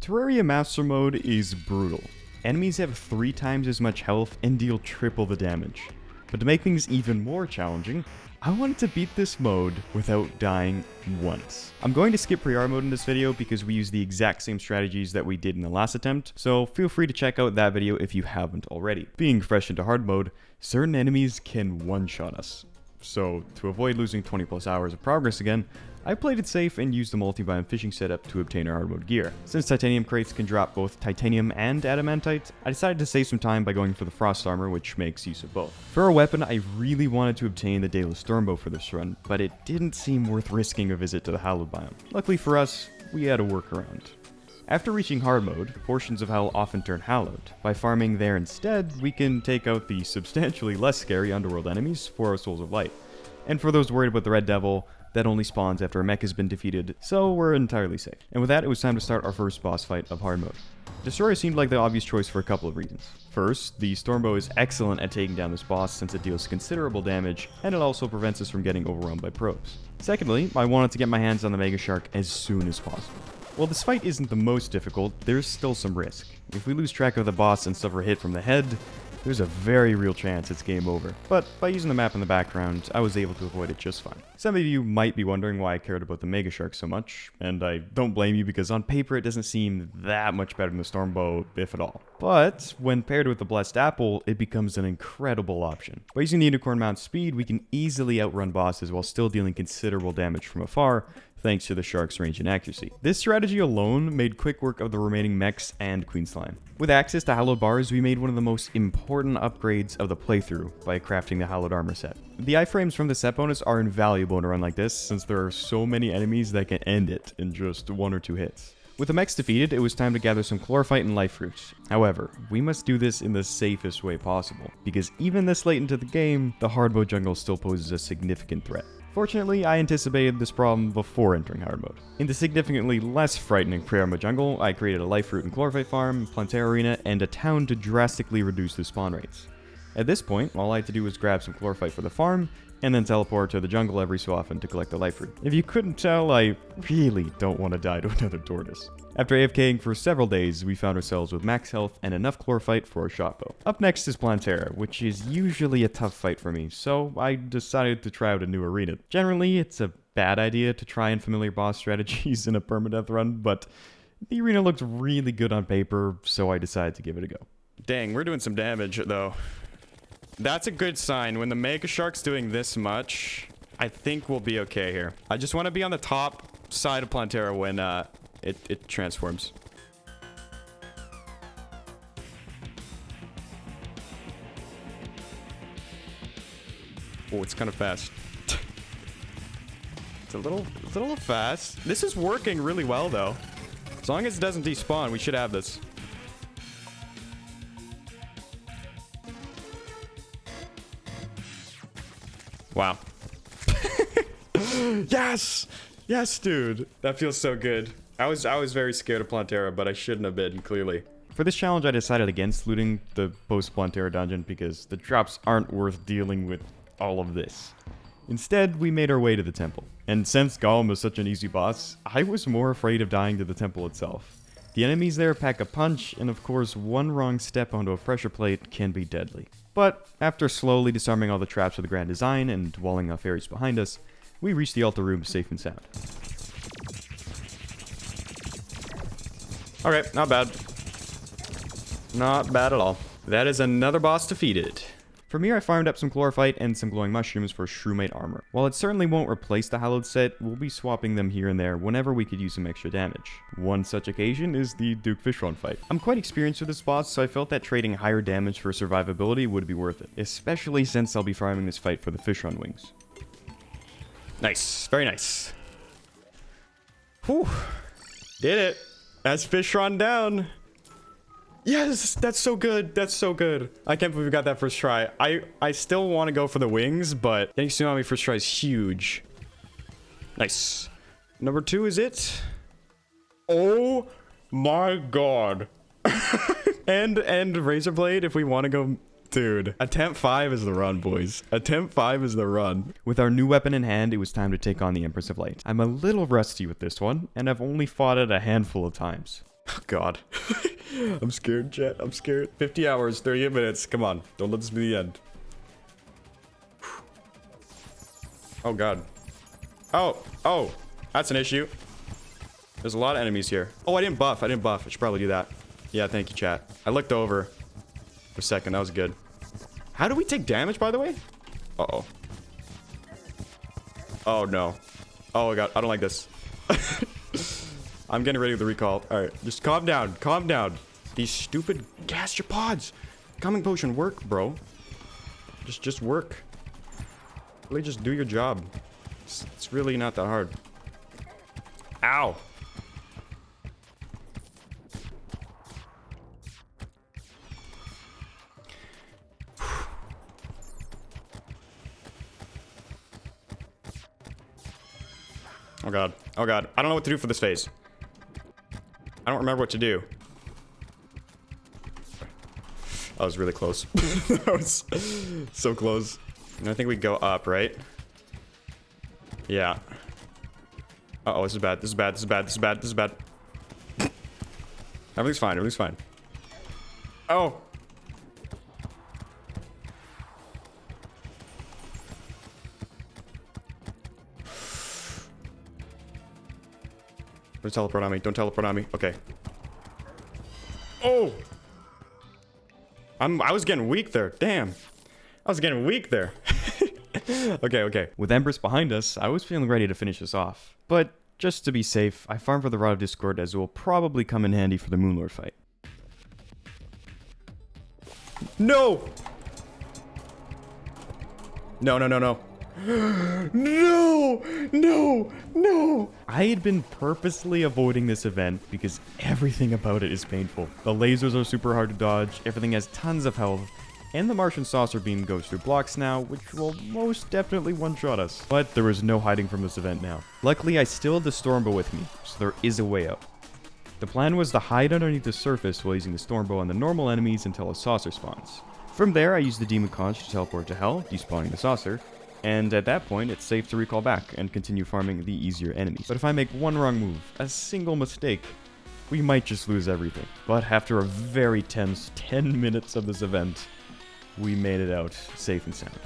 Terraria Master Mode is brutal. Enemies have 3 times as much health and deal triple the damage. But to make things even more challenging, I wanted to beat this mode without dying once. I'm going to skip Pre-Hardmode in this video because we use the exact same strategies that we did in the last attempt, so feel free to check out that video if you haven't already. Being fresh into hard mode, certain enemies can one-shot us. So, to avoid losing 20 plus hours of progress again, I played it safe and used the multi-biome fishing setup to obtain our hard mode gear. Since titanium crates can drop both titanium and adamantite, I decided to save some time by going for the frost armor, which makes use of both. For a weapon, I really wanted to obtain the Daedalus Stormbow for this run, but it didn't seem worth risking a visit to the hallowed biome. Luckily for us, we had a workaround. After reaching hard mode, portions of hell often turn hallowed. By farming there instead, we can take out the substantially less scary underworld enemies for our souls of light. And for those worried about the red devil, that only spawns after a mech has been defeated, so we're entirely safe. And with that, it was time to start our first boss fight of hard mode. Destroyer seemed like the obvious choice for a couple of reasons. First, the Stormbow is excellent at taking down this boss since it deals considerable damage, and it also prevents us from getting overrun by probes. Secondly, I wanted to get my hands on the Mega Shark as soon as possible. While this fight isn't the most difficult, there's still some risk. If we lose track of the boss and suffer a hit from the head, there's a very real chance it's game over. But by using the map in the background, I was able to avoid it just fine. Some of you might be wondering why I cared about the Mega Shark so much, and I don't blame you because on paper it doesn't seem that much better than the Stormbow, if at all. But when paired with the Blessed Apple, it becomes an incredible option. By using the Unicorn Mount speed, we can easily outrun bosses while still dealing considerable damage from afar, thanks to the Shark's range and accuracy. This strategy alone made quick work of the remaining mechs and Queen Slime. With access to hallowed bars, we made one of the most important upgrades of the playthrough by crafting the hallowed armor set. The iframes from the set bonus are invaluable in a run like this, since there are so many enemies that can end it in just 1 or 2 hits. With the mechs defeated, it was time to gather some chlorophyte and life fruits. However, we must do this in the safest way possible, because even this late into the game, the hard mode jungle still poses a significant threat. Fortunately, I anticipated this problem before entering hard mode. In the significantly less frightening Pre-Hardmode jungle, I created a life fruit and chlorophyte farm, Plantera arena, and a town to drastically reduce the spawn rates. At this point, all I had to do was grab some chlorophyte for the farm, and then teleport to the jungle every so often to collect the life fruit. If you couldn't tell, I really don't want to die to another tortoise. After AFKing for several days, we found ourselves with max health and enough chlorophyte for a shot bow. Up next is Plantera, which is usually a tough fight for me, so I decided to try out a new arena. Generally, it's a bad idea to try unfamiliar boss strategies in a permadeath run, but the arena looked really good on paper, so I decided to give it a go. Dang, we're doing some damage, though. That's a good sign. When the Mega Shark's doing this much, I think we'll be okay here. I just want to be on the top side of Plantera when it transforms. Oh, it's kind of fast. It's a little fast. This is working really well, though. As long as it doesn't despawn, we should have this. Wow. Yes! Yes, dude. That feels so good. I was very scared of Plantera, but I shouldn't have been, clearly. For this challenge, I decided against looting the post-Plantera dungeon because the drops aren't worth dealing with all of this. Instead, we made our way to the temple. And since Golem is such an easy boss, I was more afraid of dying to the temple itself. The enemies there pack a punch, and of course, one wrong step onto a pressure plate can be deadly. But after slowly disarming all the traps with the grand design and walling off areas behind us, we reached the altar room safe and sound. Alright, not bad. Not bad at all. That is another boss defeated. From here, I farmed up some chlorophyte and some glowing mushrooms for shroomite armor. While it certainly won't replace the hallowed set, we'll be swapping them here and there whenever we could use some extra damage. One such occasion is the Duke Fishron fight. I'm quite experienced with this boss, so I felt that trading higher damage for survivability would be worth it, especially since I'll be farming this fight for the Fishron wings. Nice, very nice. Whew, did it. That's Fishron down. Yes, that's so good. That's so good. I can't believe we got that first try. I still want to go for the wings, but getting Tsunami first try is huge. Nice. Number 2 is it. Oh my god. and Razorblade if we want to go. Dude, attempt 5 is the run, boys. Attempt 5 is the run. With our new weapon in hand, it was time to take on the Empress of Light. I'm a little rusty with this one, and I've only fought it a handful of times. Oh, God. I'm scared, chat. I'm scared. 50 hours, 38 minutes. Come on. Don't let this be the end. Oh, God. Oh. That's an issue. There's a lot of enemies here. Oh, I didn't buff. I should probably do that. Yeah, thank you, chat. I looked over for a second. That was good. How do we take damage, by the way? Uh-oh. Oh, no. Oh, God. I don't like this. I'm getting ready with the recall. All right. Just calm down. Calm down. These stupid gastropods. Calming potion work, bro. Just work. Really just do your job. It's really not that hard. Ow. Oh, God. Oh, God. I don't know what to do for this phase. I don't remember what to do. That was really close. That was so close. And I think we go up, right? Yeah. Uh-oh, this is bad. This is bad. This is bad. This is bad. This is bad. Everything's fine. Everything's fine. Oh. Don't teleport on me. Don't teleport on me. Okay. Oh! I was getting weak there. Damn. I was getting weak there. Okay. With Embers behind us, I was feeling ready to finish this off. But just to be safe, I farmed for the Rod of Discord, as it will probably come in handy for the Moonlord fight. No! No. No! I had been purposely avoiding this event because everything about it is painful. The lasers are super hard to dodge, everything has tons of health, and the Martian saucer beam goes through blocks now, which will most definitely one-shot us. But there is no hiding from this event now. Luckily, I still have the Stormbow with me, so there is a way out. The plan was to hide underneath the surface while using the Stormbow on the normal enemies until a saucer spawns. From there, I used the Demon Conch to teleport to Hell, despawning the saucer, and at that point, it's safe to recall back and continue farming the easier enemies. But if I make one wrong move, a single mistake, we might just lose everything. But after a very tense 10 minutes of this event, we made it out safe and sound.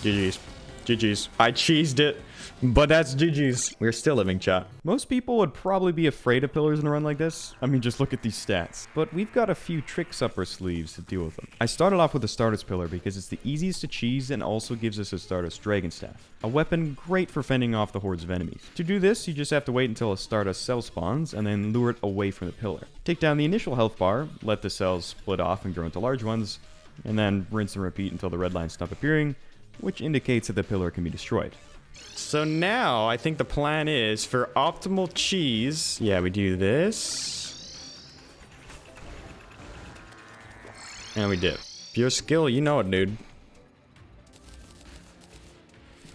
GG's. GG's. I cheesed it, but that's GG's. We're still living, chat. Most people would probably be afraid of pillars in a run like this. I mean, just look at these stats. But we've got a few tricks up our sleeves to deal with them. I started off with the Stardust Pillar because it's the easiest to cheese and also gives us a Stardust Dragon Staff. A weapon great for fending off the hordes of enemies. To do this, you just have to wait until a Stardust cell spawns and then lure it away from the pillar. Take down the initial health bar, let the cells split off and grow into large ones, and then rinse and repeat until the red lines stop appearing, which indicates that the pillar can be destroyed. So now, I think the plan is for optimal cheese. Yeah, we do this. And we dip. Pure skill, you know it, dude.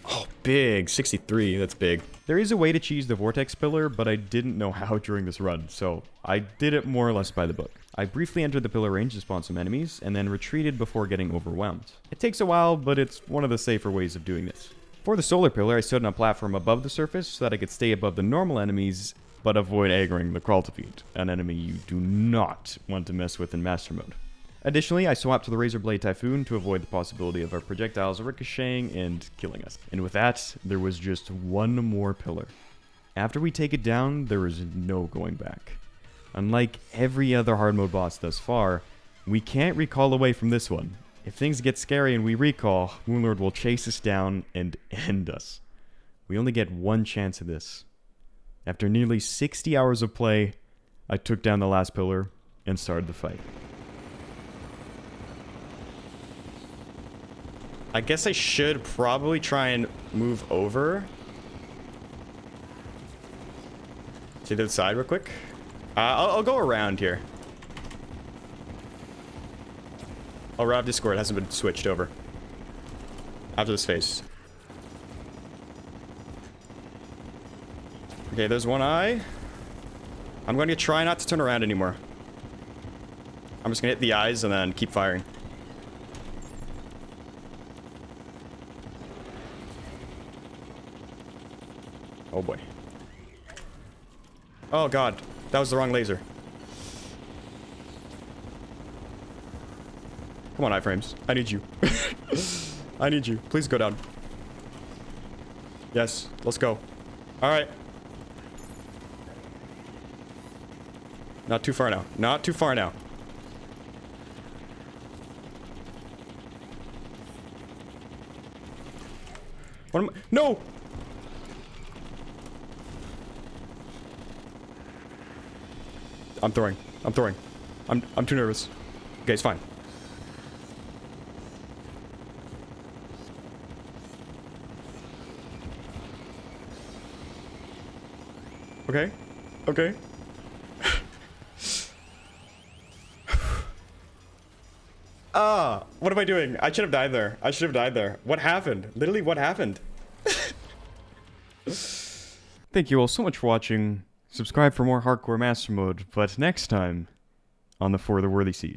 Oh, big. 63, that's big. There is a way to cheese the Vortex Pillar, but I didn't know how during this run, so I did it more or less by the book. I briefly entered the pillar range to spawn some enemies, and then retreated before getting overwhelmed. It takes a while, but it's one of the safer ways of doing this. For the solar pillar, I stood on a platform above the surface so that I could stay above the normal enemies, but avoid aggroing the Crawltipede, an enemy you do not want to mess with in Master Mode. Additionally, I swapped to the Razorblade Typhoon to avoid the possibility of our projectiles ricocheting and killing us. And with that, there was just one more pillar. After we take it down, there is no going back. Unlike every other hard mode boss thus far, we can't recall away from this one. If things get scary and we recall, Moonlord will chase us down and end us. We only get one chance of this. After nearly 60 hours of play, I took down the last pillar and started the fight. I guess I should probably try and move over to the other side real quick. I'll go around here. Oh, Rod of Discord hasn't been switched over after this phase. Okay, there's one eye. I'm going to try not to turn around anymore. I'm just going to hit the eyes and then keep firing. Oh boy. Oh god. That was the wrong laser. Come on, iframes. I need you. I need you. Please go down. Yes, let's go. Alright. Not too far now. Not too far now. What am I? No! I'm throwing. I'm throwing. I'm too nervous. Okay, it's fine. Okay. Okay. What am I doing? I should have died there. I should have died there. What happened? Literally, what happened? Thank you all so much for watching. Subscribe for more Hardcore Master Mode, but next time on the For the Worthy Siege.